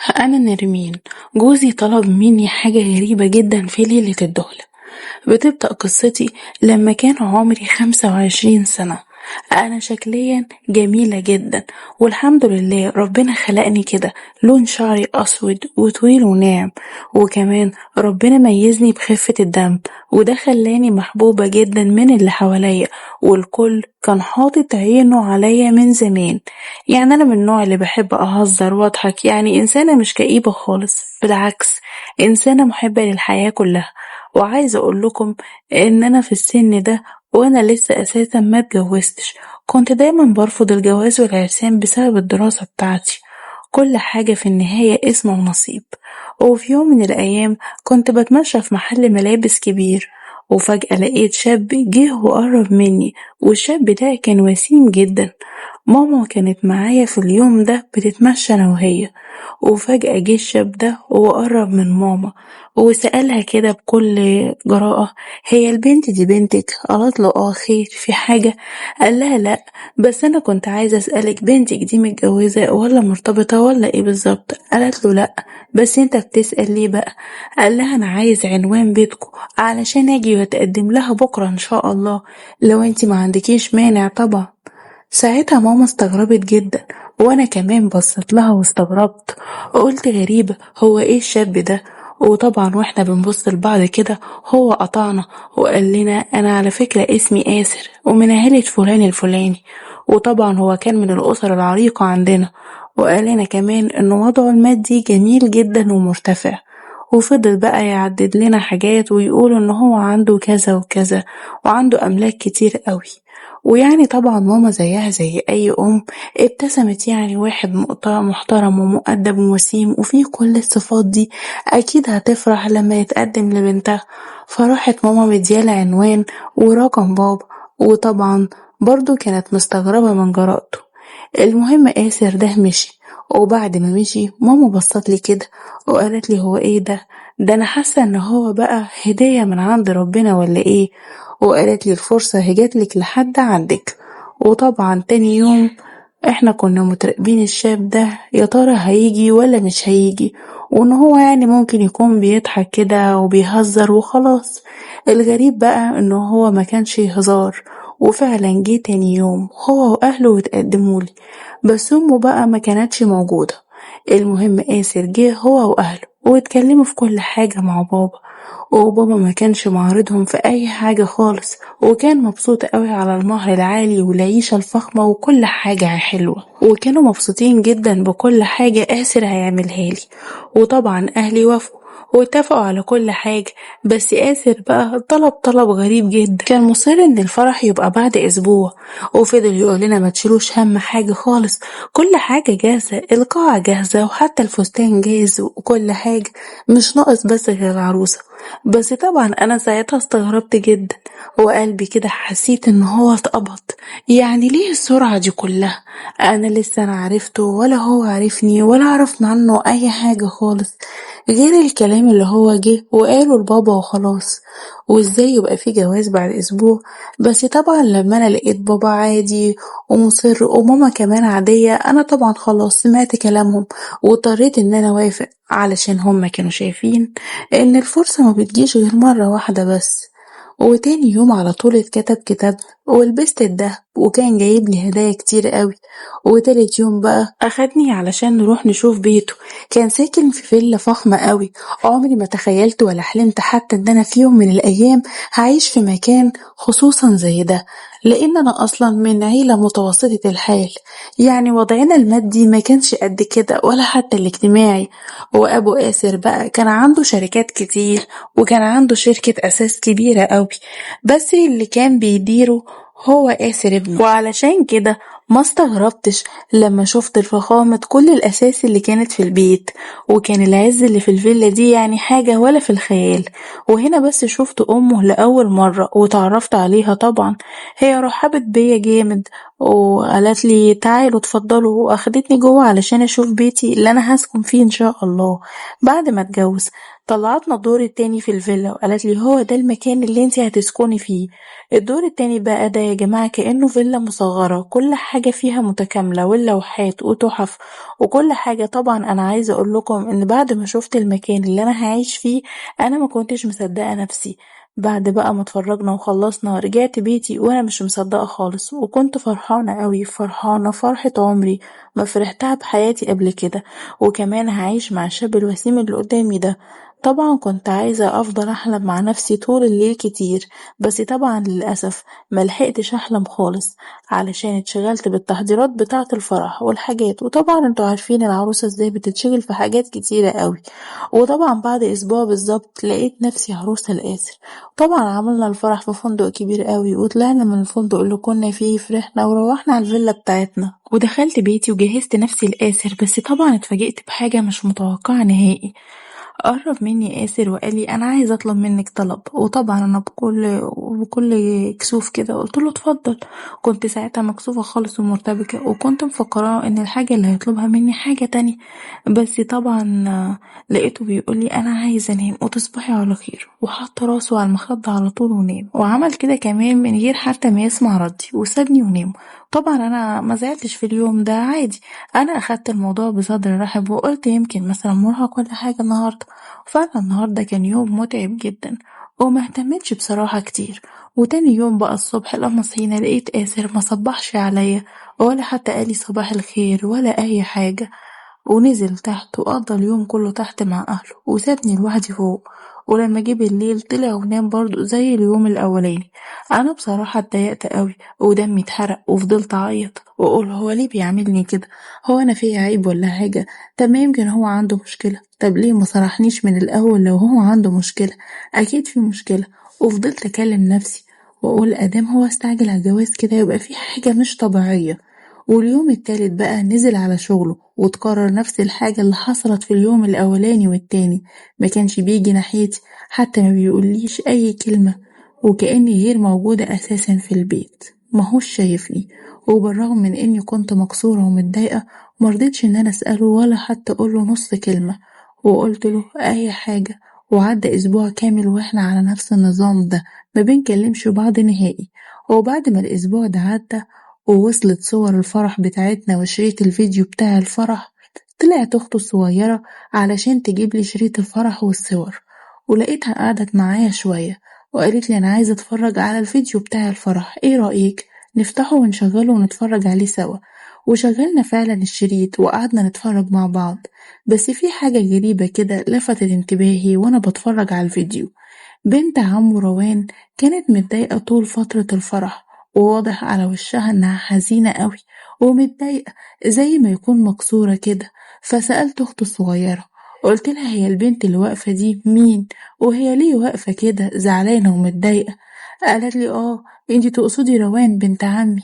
أنا نرمين. جوزي طلب مني حاجة غريبة جدا في ليلة الدخلة. بتبدأ قصتي لما كان عمري 25 سنة. أنا شكليا جميلة جدا، والحمد لله ربنا خلقني كده، لون شعري أسود وطويل وناعم، وكمان ربنا ميزني بخفة الدم، وده خلاني محبوبة جدا من اللي حواليا، والكل كان حاطط عينه عليا من زمان. يعني أنا من النوع اللي بحب أهزر وأضحك، يعني إنسانة مش كئيبة خالص، بالعكس إنسانة محبة للحياة كلها. وعايزة أقول لكم إن أنا في السن ده وأنا لسه أساسا ما اتجوزتش، كنت دايما برفض الجواز والعرسان بسبب الدراسة بتاعتي. كل حاجة في النهاية اسم ونصيب. وفي يوم من الأيام كنت بتمشى في محل ملابس كبير، وفجأة لقيت شاب جه وقرب مني، والشاب ده كان وسيم جدا. ماما كانت معايا في اليوم ده بتتمشى أنا وهي، وفجأة جه الشاب ده وقرب من ماما وسألها كده بكل جراءة: هي البنت دي بنتك؟ قالت له اه، خير في حاجة؟ قال لها لا، بس أنا كنت عايزة أسألك بنتك دي متجوزة ولا مرتبطة ولا ايه بالظبط؟ قالت له لا، بس انت بتسأل ليه بقى؟ قال لها أنا عايز عنوان بيتكم علشان اجي واتقدم لها بكرة ان شاء الله، لو انت ما عندكيش مانع طبعا. ساعتها ماما استغربت جدا، وانا كمان بصيت لها واستغربت، وقلت غريبة، هو ايه الشاب ده؟ وطبعا واحنا بنبص لبعض كده هو قطعنا وقال لنا: انا على فكرة اسمي آسر ومن عيلة فلان الفلاني. وطبعا هو كان من الأسر العريقة عندنا، وقال لنا كمان ان وضعه المادي جميل جدا ومرتفع. وفضل بقى يعدد لنا حاجات ويقول ان هو عنده كذا وكذا، وعنده املاك كتير قوي. ويعني طبعا ماما زيها زي اي ام ابتسمت، يعني واحد محترم ومؤدب ووسيم وفيه كل الصفات دي اكيد هتفرح لما يتقدم لبنتها. فراحت ماما مدياله عنوان ورقم بابا، وطبعا برضو كانت مستغربة من جرأته. المهم آسر ده مشي، وبعد ما مشي ماما بصت لي كده وقالت لي: هو ايه ده؟ ده انا حاسه ان هو بقى هدية من عند ربنا ولا ايه؟ وقالت لي: الفرصة هي جاتلك لحد عندك. وطبعا تاني يوم احنا كنا متراقبين الشاب ده، يا ترى هيجي ولا مش هيجي، وان هو يعني ممكن يكون بيضحك كده وبيهزر وخلاص. الغريب بقى انه هو ما كانش هزار، وفعلا جه تاني يوم هو واهله وتقدمولي، بس امه بقى ما كانتش موجودة. المهم آسر جه هو واهله واتكلموا في كل حاجة مع بابا، وبابا ما كانش معارضهم في اي حاجة خالص، وكان مبسوط قوي على المهر العالي والعيشة الفخمة وكل حاجة حلوة، وكانوا مبسوطين جدا بكل حاجة آسر هيعملها لي. وطبعا اهلي وافقوا واتفقوا على كل حاجة، بس آسر بقى طلب غريب جدا، كان مصر ان الفرح يبقى بعد اسبوع، وفضل يقول لنا ما تشيلوش هم حاجة خالص، كل حاجة جاهزة، القاعة جاهزة وحتى الفستان جاهز وكل حاجة، مش ناقص بس غير العروسة. بس طبعا انا ساعتها استغربت جدا، وقلبي كده حسيت ان هو اتقبض. يعني ليه السرعة دي كلها؟ انا لسه انا عرفته ولا هو عرفني ولا عرفنا عنه اي حاجة خالص، غير الكلام اللي هو جه وقاله لبابا وخلاص. وازاي يبقى في جواز بعد اسبوع؟ بس طبعا لما انا لقيت بابا عادي ومصر وماما كمان عادية، انا طبعا خلاص سمعت كلامهم واضطريت ان انا وافق، علشان هما كانوا شايفين ان الفرصة ما بتجيش غير مرة واحدة بس. وتاني يوم على طول اتكتب كتاب ولبست الدهب، وكان جايب لي هدايا كتير قوي. وتالت يوم بقى اخدني علشان نروح نشوف بيته، كان ساكن في فيلا فخمة قوي. عمري ما تخيلت ولا حلمت حتى ان انا في يوم من الايام هعيش في مكان خصوصا زي ده، لان انا اصلا من عيلة متوسطة الحال، يعني وضعنا المادي ما كانش قد كده ولا حتى الاجتماعي. وابو آسر بقى كان عنده شركات كتير، وكان عنده شركة اساس كبيرة قوي، بس اللي كان بيديره هو آسر ابنه. وعلشان كده ما استغربتش لما شفت الفخامة كل الأساس اللي كانت في البيت، وكان العز اللي في الفيلا دي يعني حاجة ولا في الخيال. وهنا بس شفت أمه لأول مرة وتعرفت عليها طبعا، هي رحبت بيا جامد وقالت لي تعالوا اتفضلوا، واخدتني جوه علشان اشوف بيتي اللي انا هسكن فيه ان شاء الله بعد ما اتجوز. طلعتنا الدور التاني في الفيلا وقالت لي هو ده المكان اللي انتي هتسكني فيه. الدور التاني بقى ده يا جماعة كأنه فيلا مصغرة، كل حاجة فيها متكاملة واللوحات وتحف وكل حاجة. طبعا انا عايزة اقول لكم ان بعد ما شفت المكان اللي انا هعيش فيه انا ما كنتش مصدقة نفسي. بعد بقى ما اتفرجنا وخلصنا رجعت بيتي وانا مش مصدقة خالص، وكنت فرحانة قوي، فرحانة فرحة عمري ما فرحتها بحياتي قبل كده. وكمان هعيش مع الشاب الوسيم اللي قدامي ده. طبعا كنت عايزة أفضل أحلم مع نفسي طول الليل كتير، بس طبعا للأسف ملحقتش أحلم خالص علشان اتشغلت بالتحضيرات بتاعة الفرح والحاجات. وطبعا انتوا عارفين العروسة ازاي بتتشغل في حاجات كتيرة قوي. وطبعا بعد أسبوع بالظبط لقيت نفسي عروسة الآسر. طبعا عملنا الفرح في فندق كبير قوي، وطلعنا من الفندق اللي كنا فيه فرحنا وروحنا على الفيلا بتاعتنا، ودخلت بيتي وجهزت نفسي الآسر. بس طبعا اتفاجئت بحاجة مش متوقعة نهائي. قرب مني آسر وقال لي أنا عايز أطلب منك طلب. وطبعا أنا بكل كسوف كده قلت له اتفضل. كنت ساعتها مكسوفة خالص ومرتبكة، وكنت مفكرة إن الحاجة اللي هيطلبها مني حاجة تانية. بس طبعا لقيته بيقول لي أنا عايز أنام وتصبحي على خير، وحط راسه على المخدة على طول ونام، وعمل كده كمان من غير حتى ما يسمع ردي وسابني ونام. طبعا أنا ما زعلتش في اليوم ده، عادي. أنا أخدت الموضوع بصدر رحب وقلت يمكن مثلا مرهق ولا حاجة النهاردة. فعلا النهاردة كان يوم متعب جدا وما اهتمتش بصراحة كتير. وتاني يوم بقى الصبح لما صحينا لقيت آسر ما صبحش عليا ولا حتى قالي صباح الخير ولا أي حاجة، ونزل تحت وقضى اليوم كله تحت مع أهله وسابني لوحدي فوق. ولما جه بالليل طلع ونام برضه زي اليوم الأولاني. أنا بصراحة اتضايقت قوي ودمي اتحرق وفضلت أعيط وأقول هو ليه بيعاملني كده؟ هو أنا فيا عيب ولا حاجة؟ طب ما يمكن هو عنده مشكلة، طب ليه ما صرحنيش من الأول لو هو عنده مشكلة؟ أكيد في مشكلة. وفضلت أكلم نفسي وأقول أدام هو استعجل على الجواز كده يبقى في حاجة مش طبيعية. واليوم التالت بقى نزل على شغله وتكرر نفس الحاجة اللي حصلت في اليوم الأولاني والتاني. ما كانش بيجي ناحيتي، حتى ما بيقوليش أي كلمة، وكأني غير موجودة أساسا في البيت. ماهوش شايفني. وبالرغم من إني كنت مكسورة ومتضايقة مرضتش إن أنا أسأله ولا حتى أقوله نص كلمة، وقلت له أي حاجة. وعدى أسبوع كامل وإحنا على نفس النظام ده، ما بنكلمش بعض نهائي. وبعد ما الأسبوع ده عدى ووصلت صور الفرح بتاعتنا وشريط الفيديو بتاع الفرح، طلعت أخته الصغيرة علشان تجيبلي شريط الفرح والصور. ولقيتها قعدت معايا شوية وقالت لي أنا عايزة أتفرج على الفيديو بتاع الفرح، إيه رأيك نفتحه ونشغله ونتفرج عليه سوا؟ وشغلنا فعلا الشريط وقعدنا نتفرج مع بعض. بس في حاجة غريبة كده لفتت انتباهي وأنا بتفرج على الفيديو. بنت عمو روان كانت متضايقة طول فترة الفرح، وواضح على وشها إنها حزينة قوي ومتضايقة زي ما يكون مكسورة كده. فسألت أخته الصغيرة، قلت لها هي البنت اللي واقفة دي مين؟ وهي ليه واقفة كده زعلانة ومتضايقة؟ قالت لي انتي تقصدي روان بنت عمي.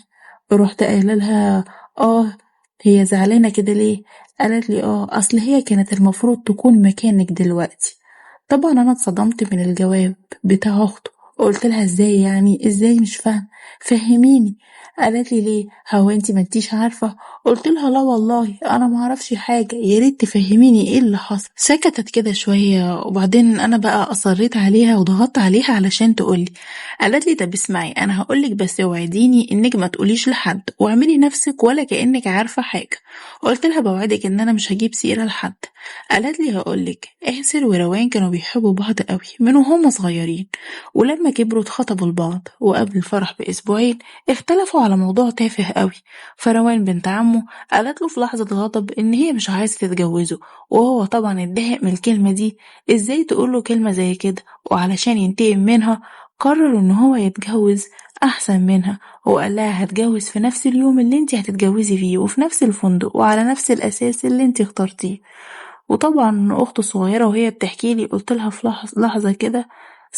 رحت قايله لها اه، هي زعلانة كده ليه؟ قالت لي اصل هي كانت المفروض تكون مكانك دلوقتي. طبعا انا اتصدمت من الجواب بتاع اخته. قلت لها ازاي يعني؟ ازاي؟ مش فاهم، فهميني. قالت لي ليه هو انتي ما انتيش عارفه؟ قلت لها لا والله انا ما اعرفش حاجه، يا ريت تفهميني ايه اللي حصل. سكتت كده شويه وبعدين انا بقى اصريت عليها وضغطت عليها علشان تقولي. قالت لي طب اسمعي انا هقولك بس اوعديني انك ما تقوليش لحد واعملي نفسك ولا كانك عارفه حاجه. قلت لها بوعدك ان انا مش هجيب سيره لحد. قالت لي هقولك آسر وروان كانوا بيحبوا بعض قوي من وهم صغيرين، ولما كبروا اتخطبوا لبعض، وقبل الفرح بأسبوعين اختلفوا على موضوع تافه قوي. فروان بنت عمه قالت له في لحظة غضب إن هي مش عايزة تتجوزه، وهو طبعا اتضايق من الكلمة دي. ازاي تقوله كلمة زي كده؟ وعلشان ينتقم منها قرر إن هو يتجوز أحسن منها، وقال لها هتجوز في نفس اليوم اللي انتي هتتجوزي فيه وفي نفس الفندق وعلى نفس الأساس اللي انتي اخترتيه. وطبعا أخته الصغيرة وهي بتحكي لي قلت لها في لحظة كده،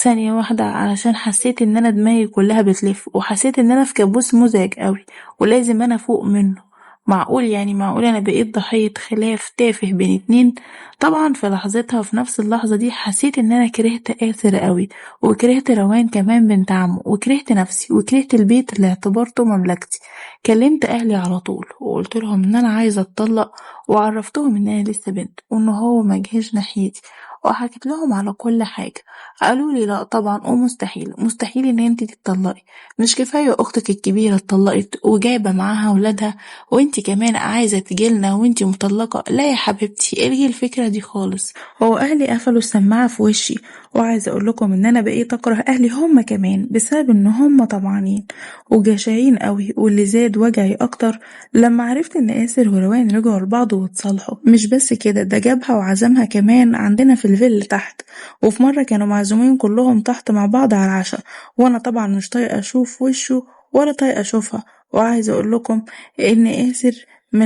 ثانية واحدة، علشان حسيت إن أنا دماغي كلها بتلف وحسيت إن أنا في كابوس مزعج قوي ولازم أنا فوق منه. معقول يعني معقول أنا بقيت ضحية خلاف تافه بين اتنين؟ طبعا في لحظتها في نفس اللحظة دي حسيت إن أنا كرهت آسر قوي، وكرهت روان كمان بنت عمه، وكرهت نفسي، وكرهت البيت اللي اعتبرته مملكتي. كلمت أهلي على طول وقلت لهم إن أنا عايزة أتطلق، وعرفتهم إن أنا لسه بنت وإن هو مجهش ناحيتي، وحكيت لهم على كل حاجة. قالوا لي لا طبعا ومستحيل مستحيل ان انتي تتطلقي، مش كفاية اختك الكبيرة اتطلقت وجايبة معاها ولادها وانتي كمان عايزة تجيلنا وانتي مطلقة؟ لا يا حبيبتي الغي الفكرة دي خالص. هو اهلي قفلوا السماعة في وشي، وعايزة اقول لكم ان انا بقيت اكره اهلي هم كمان بسبب ان هم طمعانين وجشعين قوي. واللي زاد وجعي اكتر لما عرفت ان آسر وروان رجعوا لبعض واتصالحوا. مش بس كده، ده جابها وعزمها كمان عندنا في الفيلا تحت، وفي مرة كانوا معزومين كلهم تحت مع بعض على العشاء، وانا طبعا مش طايقة اشوف وشه ولا طايقة اشوفها. وعايزة اقول لكم ان آسر ما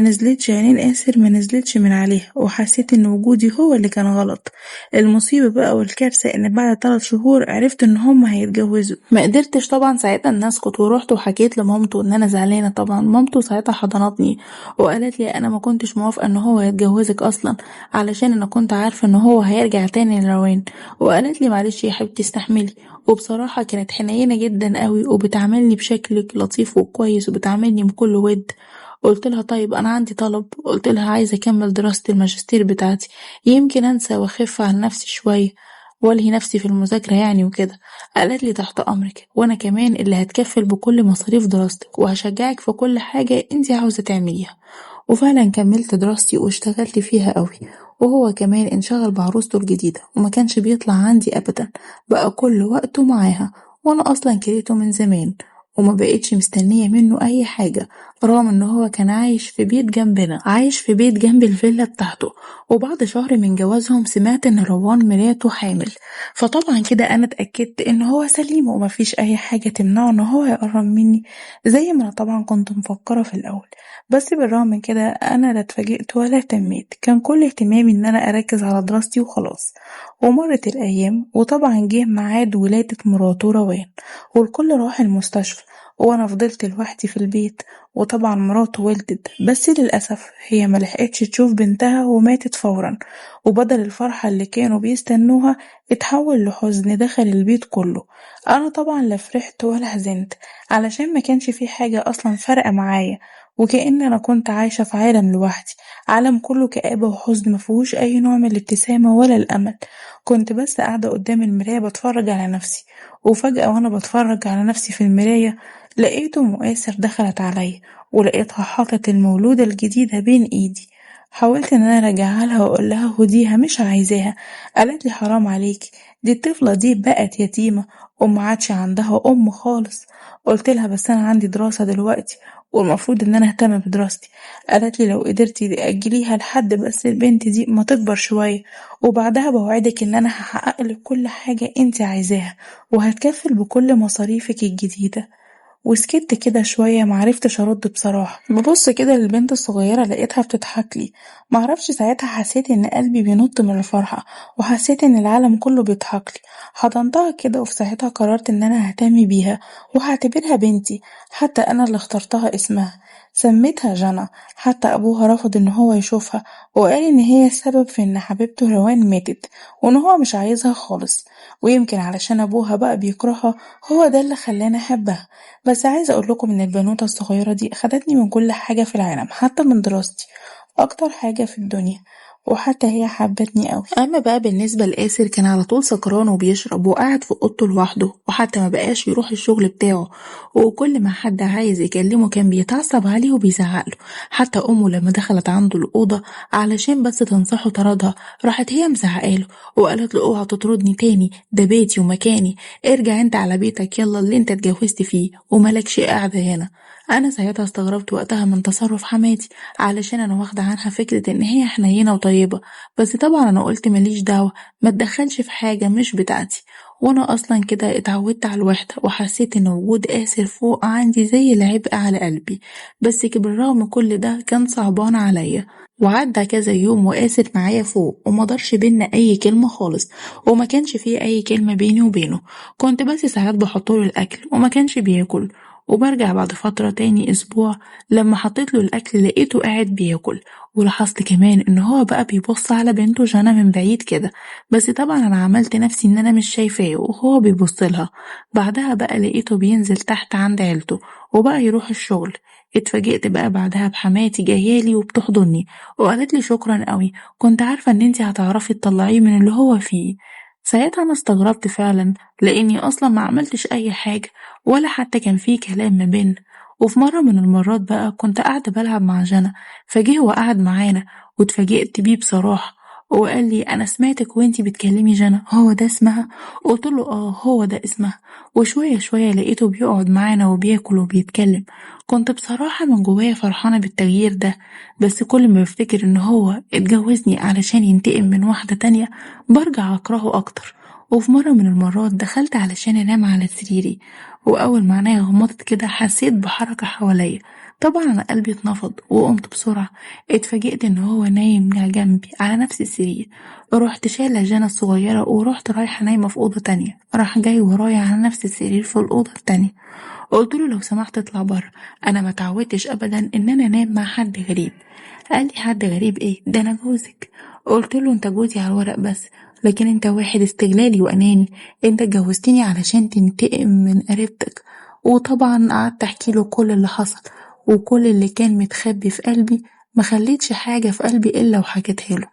نزلتش من عليها، وحسيت ان وجودي هو اللي كان غلط. المصيبة بقى والكارثة ان بعد 3 شهور عرفت ان هما هيتجوزوا. ما قدرتش طبعا ساعتها ان اسكت، ورحت وحكيت لمامته ان انا زعلانة. طبعا مامته ساعتها حضنتني وقالت لي انا ما كنتش موافقة ان هو يتجوزك اصلا، علشان انا كنت عارفة ان هو هيرجع تاني لروان. وقالت لي معلش يا حبيبتي استحملي. وبصراحة كانت حنينة جدا قوي وبتعاملني بشكل لطيف وكويس وبتعاملني بكل ود. قلت لها طيب انا عندي طلب، قلت لها عايزة اكمل دراسة الماجستير بتاعتي، يمكن انسى واخف عن نفسي شوية والهي نفسي في المذاكرة يعني وكده. قالت لي تحت امرك، وانا كمان اللي هتكفل بكل مصاريف دراستك وهشجعك في كل حاجة انتي عاوزة تعمليها. وفعلا كملت دراستي واشتغلت فيها قوي، وهو كمان انشغل بعروسته الجديدة وما كانش بيطلع عندي ابدا، بقى كل وقته معاها. وانا اصلا كرهته من زمان وما بقيتش مستنية منه اي حاجة، رغم ان هو كان عايش في بيت جنب الفيلا بتاعته. وبعد شهر من جوازهم سمعت ان روان مراته حامل، فطبعا كده انا اتأكدت ان هو سليم ومفيش اي حاجة تمنعه ان هو يقرب مني زي ما انا طبعا كنت مفكرة في الاول. بس بالرغم من كده انا لا اتفاجئت ولا اهتميت، كان كل اهتمامي ان انا اركز على دراستي وخلاص. ومرت الايام وطبعا جه ميعاد ولادة مراته روان، والكل راح المستشفى وانا فضلت لوحدي في البيت. وطبعا مراته ولدت، بس للأسف هي ملحقتش تشوف بنتها وماتت فورا. وبدل الفرحة اللي كانوا بيستنوها اتحول لحزن دخل البيت كله. انا طبعا لا فرحت ولا حزنت، علشان ما كانش في حاجة اصلا فارقة معايا، وكأن انا كنت عايشة في عالم لوحدي، عالم كله كآبة وحزن مفيهوش اي نوع من الابتسامة ولا الامل. كنت بس قاعدة قدام المراية بتفرج على نفسي، وفجأة وانا بتفرج على نفسي في المراية لقيت أم آسر دخلت عليا، ولقيتها حاطت المولودة الجديدة بين ايدي. حاولت ان انا ارجعها لها واقول لها خديها مش عايزاها. قالت لي حرام عليكي، دي الطفلة دي بقت يتيمة وما عادش عندها ام خالص. قلت لها بس انا عندي دراسة دلوقتي والمفروض ان انا اهتم بدراستي. قالت لي لو قدرتي تأجليها لحد بس البنت دي ما تكبر شوية، وبعدها بوعدك ان انا هحقق لك كل حاجة انت عايزاها وهتكفل بكل مصاريفك الجديدة. وسكت كده شوية معرفتش أرد بصراحة. ببص كده للبنت الصغيرة لقيتها بتضحكلي، معرفش ساعتها حسيت إن قلبي بينط من الفرحة، وحسيت إن العالم كله بيضحكلي. حضنتها كده وفي ساعتها قررت إن أنا ههتم بيها وهعتبرها بنتي. حتى أنا اللي اخترتها اسمها، سميتها جنى. حتى أبوها رفض إن هو يشوفها وقال إن هي السبب في إن حبيبته روان ماتت، وإن هو مش عايزها خالص. ويمكن علشان أبوها بقى بيكرهها هو ده اللي خلاني أحبها. بس عايزة أقول لكم إن البنوتة الصغيرة دي خدتني من كل حاجة في العالم، حتى من دراستي، أكتر حاجة في الدنيا، وحتى هي حبتني قوي. أما بقى بالنسبة لآسر كان على طول سكران وبيشرب وقاعد في أوضته لوحده، وحتى ما بقاش يروح الشغل بتاعه، وكل ما حد عايز يكلمه كان بيتعصب عليه وبيزعقله. حتى أمه لما دخلت عنده الأوضة علشان بس تنصحه طردها، راحت هي مزعقاله وقالت له اوعى تطردني تاني، ده بيتي ومكاني، ارجع انت على بيتك يلا اللي انت اتجوزت فيه وملكش قاعدة هنا. انا ساعتها استغربت وقتها من تصرف حماتي، علشان انا واخدة عنها فكرة ان هي حنينة وطيبة، بس طبعا انا قلت ماليش دعوة، ما اتدخلش في حاجة مش بتاعتي. وانا اصلا كده اتعودت على الوحدة وحسيت ان وجود آسر فوق عندي زي العبء على قلبي. بس بالرغم كل ده كان صعبان عليا. وعدى كذا يوم وآسر معايا فوق ومدارش بينا أي كلمة خالص، وما كانش فيه أي كلمة بيني وبينه. كنت بس ساعات بحطله الأكل وما كانش بياكل، وبرجع بعد فترة تاني أسبوع لما حطيت له الأكل لقيته قاعد بياكل، ولاحظت كمان إن هو بقى بيبص على بنته جانا من بعيد كده، بس طبعا أنا عملت نفسي إن أنا مش شايفاه وهو بيبصلها. بعدها بقى لقيته بينزل تحت عند عيلته وبقى يروح الشغل. اتفاجئت بقى بعدها بحماتي جايالي وبتحضني وقالت لي شكرا قوي، كنت عارفة إن انتي هتعرفي تطلعيه من اللي هو فيه. ساعتها أنا استغربت فعلا لأني أصلا ما عملتش أي حاجة ولا حتى كان في كلام ما بينا. وفي مرة من المرات بقى كنت قاعدة بلعب مع جنى، فجه وقعد معانا واتفاجئت بيه بصراحة، وقال لي أنا سمعتك وانتي بتكلمي جنى، هو ده اسمها؟ قلت له اه هو ده اسمها. وشوية شوية لقيته بيقعد معانا وبياكل وبيتكلم. كنت بصراحة من جوايا فرحانة بالتغيير ده، بس كل ما بفتكر ان هو اتجوزني علشان ينتقم من واحدة تانية برجع أكرهه أكتر. وفي مرة من المرات دخلت علشان أنام على سريري، وأول ما عينيا غمضت كده حسيت بحركة حواليا. طبعا أنا قلبي اتنفض وقمت بسرعة. اتفاجئت إن هو نايم جنبي على نفس السرير. رحت شايلة جانا الصغيرة ورحت رايحة نايمة في أوضة تانية، راح جاي ورايا على نفس السرير في الأوضة التانية. قلت له لو سمحت اطلع بره، أنا ما اتعودتش أبدا إن أنا أنام مع حد غريب. قال لي حد غريب إيه، ده أنا جوزك. قلت له أنت جوزي على الورق بس، لكن أنت واحد استغلالي وأناني، أنت اتجوزتني علشان تنتقم من قريبتك. وطبعا قعدت أحكي له كل اللي حصل وكل اللي كان متخبي في قلبي، ما خليتش حاجة في قلبي إلا وحكيتها له.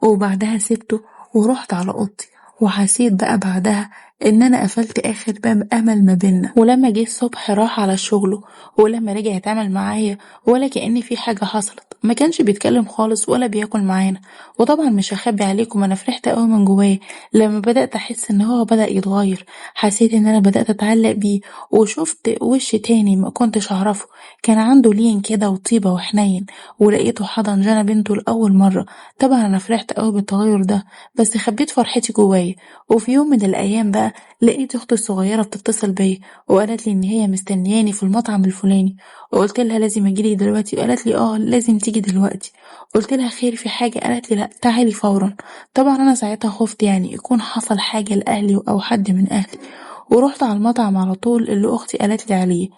وبعدها سبته ورحت على أوضتي، وحسيت بقى بعدها إن أنا قفلت آخر باب أمل ما بينا. ولما جه الصبح راح على شغله، ولما رجع يتعامل معايا ولا كأن في حاجة حصلت، ما كانش بيتكلم خالص ولا بياكل معانا. وطبعا مش هخبي عليكم أنا فرحت قوي من جوايا لما بدأت أحس إن هو بدأ يتغير. حسيت إن أنا بدأت أتعلق بيه وشفت وش تاني ما كنتش أعرفه، كان عنده لين كده وطيبة وحنين. ولقيته حضن جنى بنته لأول مرة. طبعا أنا فرحت قوي بالتغير ده، بس خبيت فرحتي جوايا. وفي يوم من الأيام بقى لقيت أختي الصغيرة بتتصل بيا وقالت لي إن هي مستنياني في المطعم الفلاني، وقلت لها لازم أجيلك دلوقتي، وقالت لي اه لازم تيجي دلوقتي. قلت لها خير في حاجة؟ قالت لي لا تعالي فورا. طبعا أنا ساعتها خفت يعني يكون حصل حاجة لأهلي أو حد من أهلي، ورحت على المطعم على طول اللي أختي قالت لي عليه.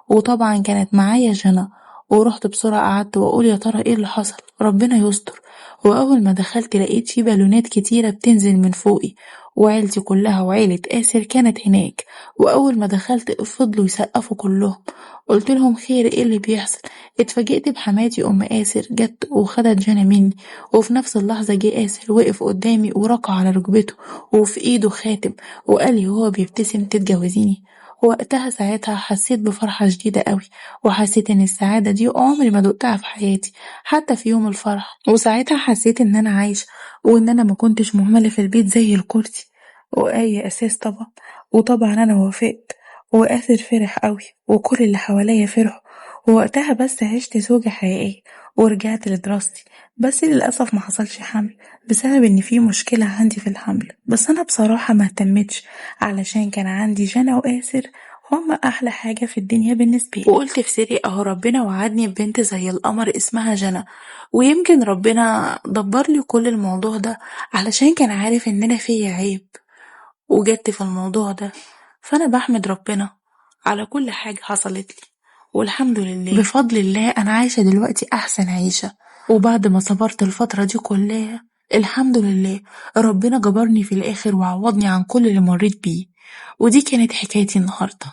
وطبعا كانت معايا جنى. ورحت بسرعة قعدت وأقول يا ترى إيه اللي حصل، ربنا يستر. وأول ما دخلت لقيت فيه بالونات كتيرة بتنزل من فوقي، وعيلتي كلها وعيلة آسر كانت هناك. وأول ما دخلت فضلوا يسقفوا كلهم. قلت لهم خير ايه اللي بيحصل؟ اتفاجئت بحماتي أم آسر جت وخدت جنى مني، وفي نفس اللحظة جه آسر وقف قدامي وركع على ركبته وفي ايده خاتم، وقال لي وهو بيبتسم تتجوزيني. وقتها ساعتها حسيت بفرحة شديدة قوي، وحسيت ان السعادة دي عمري ما دقتها في حياتي حتى في يوم الفرح. وساعتها حسيت ان انا عايشة وان انا ما كنتش مهملة في البيت زي الكرسي واي اساس طبعا. وطبعا انا وافقت، وآسر فرح قوي وكل اللي حواليا فرحوا. ووقتها بس عشت زوجة حقيقية ورجعت لدراستي. بس للأسف ما حصلش حمل بسبب ان في مشكلة عندي في الحمل، بس انا بصراحة ما اهتمتش علشان كان عندي جنى وآسر، هما أحلى حاجة في الدنيا بالنسبة لي. وقلت في سري أهو ربنا وعدني ببنت زي القمر اسمها جنى، ويمكن ربنا دبر لي كل الموضوع ده علشان كان عارف إن أنا فيا عيب وجدت في الموضوع ده. فأنا بحمد ربنا على كل حاجة حصلت لي، والحمد لله بفضل الله أنا عايشة دلوقتي أحسن عيشة. وبعد ما صبرت الفترة دي كلها الحمد لله ربنا جبرني في الآخر وعوضني عن كل اللي مريت بيه. ودي كانت حكايتي النهاردة.